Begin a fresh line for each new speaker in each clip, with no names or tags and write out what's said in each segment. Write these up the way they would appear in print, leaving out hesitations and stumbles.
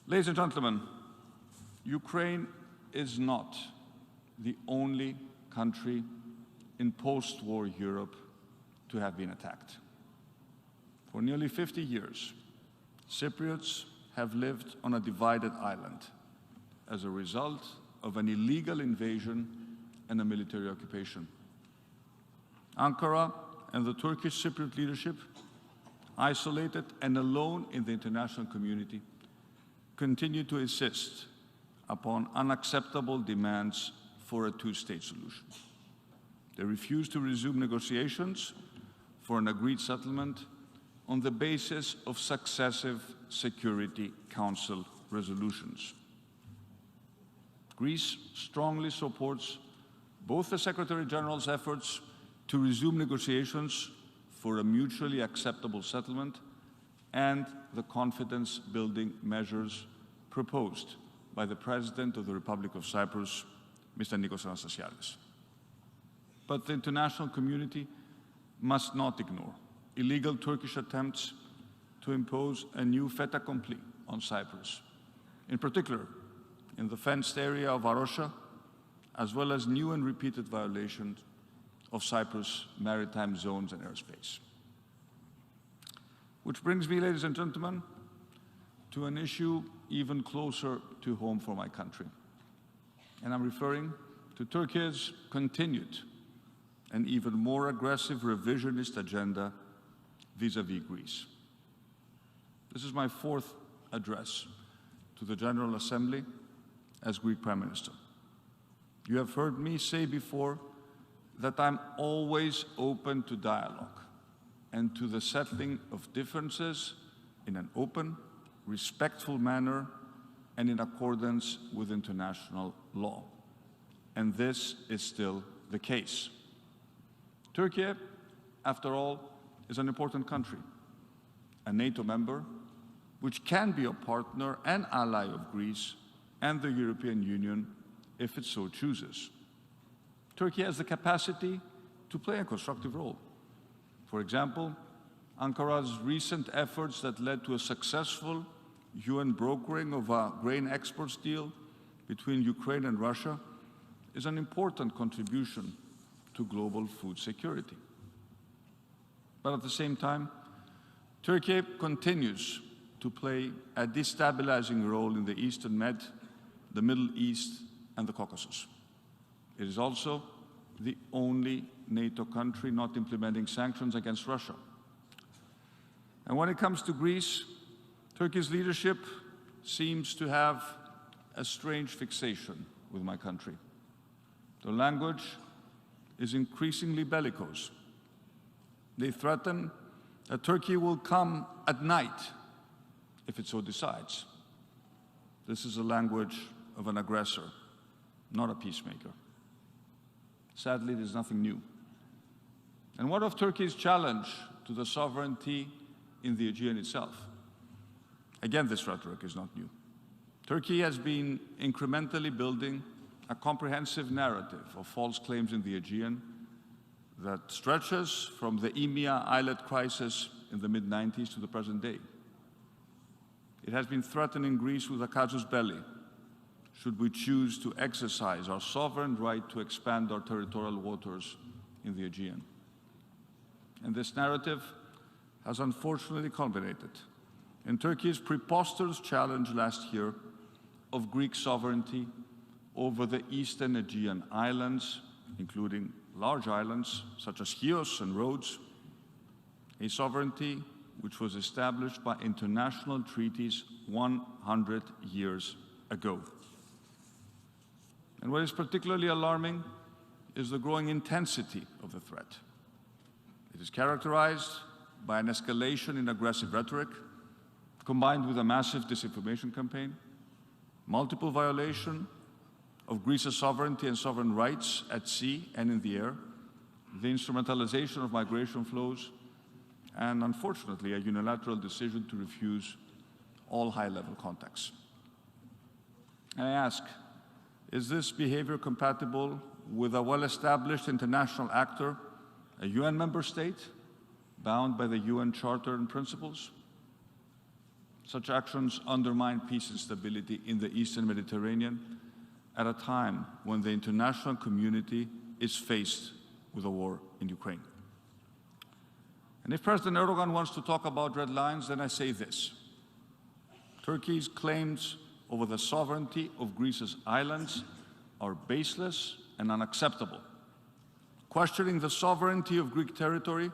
Ladies and gentlemen, Ukraine is not the only country in post-war Europe to have been attacked. For nearly 50 years, Cypriots have lived on a divided island as a result of an illegal invasion and a military occupation. Ankara and the Turkish Cypriot leadership, isolated and alone in the international community, continue to insist upon unacceptable demands for a two-state solution. They refuse to resume negotiations for an agreed settlement on the basis of successive Security Council resolutions. Greece strongly supports both the Secretary General's efforts to resume negotiations for a mutually acceptable settlement and the confidence-building measures proposed by the President of the Republic of Cyprus, Mr. Nikos Anastasiadis. But the international community must not ignore illegal Turkish attempts to impose a new fait accompli on Cyprus, in particular in the fenced area of Arosha, as well as new and repeated violations of Cyprus' maritime zones and airspace. Which brings me, ladies and gentlemen, to an issue even closer to home for my country. And I'm referring to Turkey's continued and even more aggressive revisionist agenda vis-à-vis Greece. This is my fourth address to the General Assembly as Greek Prime Minister. You have heard me say before that I'm always open to dialogue and to the settling of differences in an open, respectful manner and in accordance with international law. And this is still the case. Turkey, after all, is an important country, a NATO member, which can be a partner and ally of Greece and the European Union if it so chooses. Turkey has the capacity to play a constructive role. For example, Ankara's recent efforts that led to a successful UN brokering of a grain exports deal between Ukraine and Russia is an important contribution to global food security. But at the same time, Turkey continues to play a destabilizing role in the Eastern Med, the Middle East, and the Caucasus. It is also the only NATO country not implementing sanctions against Russia. And when it comes to Greece, Turkey's leadership seems to have a strange fixation with my country. Their language is increasingly bellicose. They threaten that Turkey will come at night if it so decides. This is the language of an aggressor, not a peacemaker. Sadly, there's nothing new. And what of Turkey's challenge to the sovereignty in the Aegean itself? Again, this rhetoric is not new. Turkey has been incrementally building a comprehensive narrative of false claims in the Aegean that stretches from the EMEA islet crisis in the mid-90s to the present day. It has been threatening Greece with a casus belli, should we choose to exercise our sovereign right to expand our territorial waters in the Aegean. And this narrative has unfortunately culminated in Turkey's preposterous challenge last year of Greek sovereignty over the eastern Aegean islands, including large islands such as Chios and Rhodes, a sovereignty which was established by international treaties 100 years ago. And what is particularly alarming is the growing intensity of the threat. It is characterized by an escalation in aggressive rhetoric, combined with a massive disinformation campaign, multiple violation of Greece's sovereignty and sovereign rights at sea and in the air, the instrumentalization of migration flows, and unfortunately, a unilateral decision to refuse all high-level contacts. And I ask, is this behavior compatible with a well-established international actor, a UN member state, bound by the UN Charter and principles? Such actions undermine peace and stability in the Eastern Mediterranean at a time when the international community is faced with a war in Ukraine. And if President Erdogan wants to talk about red lines, then I say this. Turkey's claims over the sovereignty of Greece's islands are baseless and unacceptable. Questioning the sovereignty of Greek territory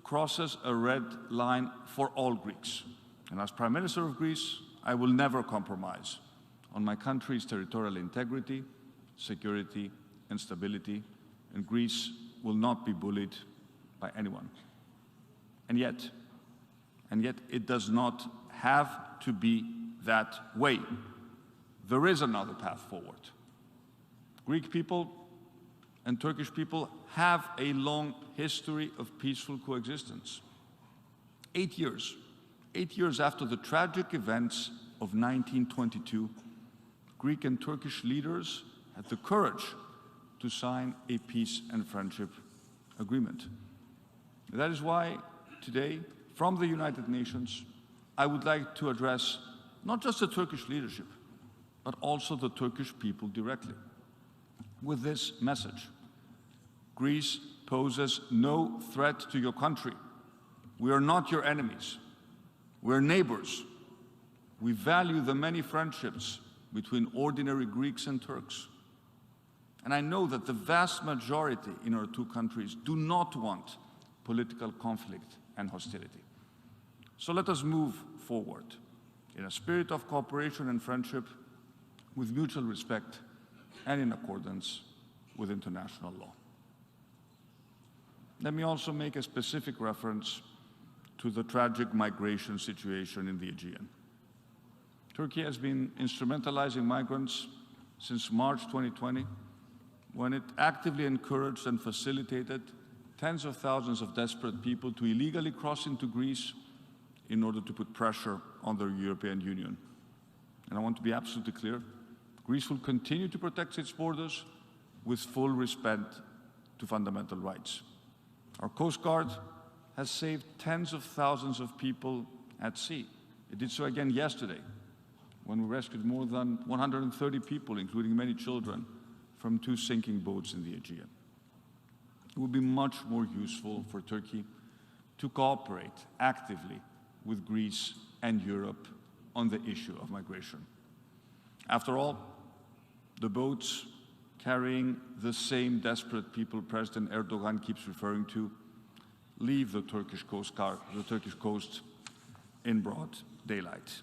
crosses a red line for all Greeks. And as Prime Minister of Greece, I will never compromise on my country's territorial integrity, security, and stability, and Greece will not be bullied by anyone. And yet it does not have to be that way. There is another path forward. Greek people and Turkish people have a long history of peaceful coexistence. 8 years after the tragic events of 1922, Greek and Turkish leaders had the courage to sign a peace and friendship agreement. That is why today, from the United Nations, I would like to address not just the Turkish leadership, but also the Turkish people directly with this message. Greece poses no threat to your country. We are not your enemies. We're neighbors. We value the many friendships between ordinary Greeks and Turks. And I know that the vast majority in our two countries do not want political conflict and hostility. So let us move forward in a spirit of cooperation and friendship, with mutual respect and in accordance with international law. Let me also make a specific reference to the tragic migration situation in the Aegean. Turkey has been instrumentalizing migrants since March 2020, when it actively encouraged and facilitated tens of thousands of desperate people to illegally cross into Greece in order to put pressure on the European Union. And I want to be absolutely clear, Greece will continue to protect its borders with full respect to fundamental rights. Our Coast Guard has saved tens of thousands of people at sea. It did so again yesterday, when we rescued more than 130 people, including many children, from 2 sinking boats in the Aegean. It would be much more useful for Turkey to cooperate actively with Greece and Europe on the issue of migration. After all, the boats carrying the same desperate people President Erdogan keeps referring to leave the Turkish coast in broad daylight.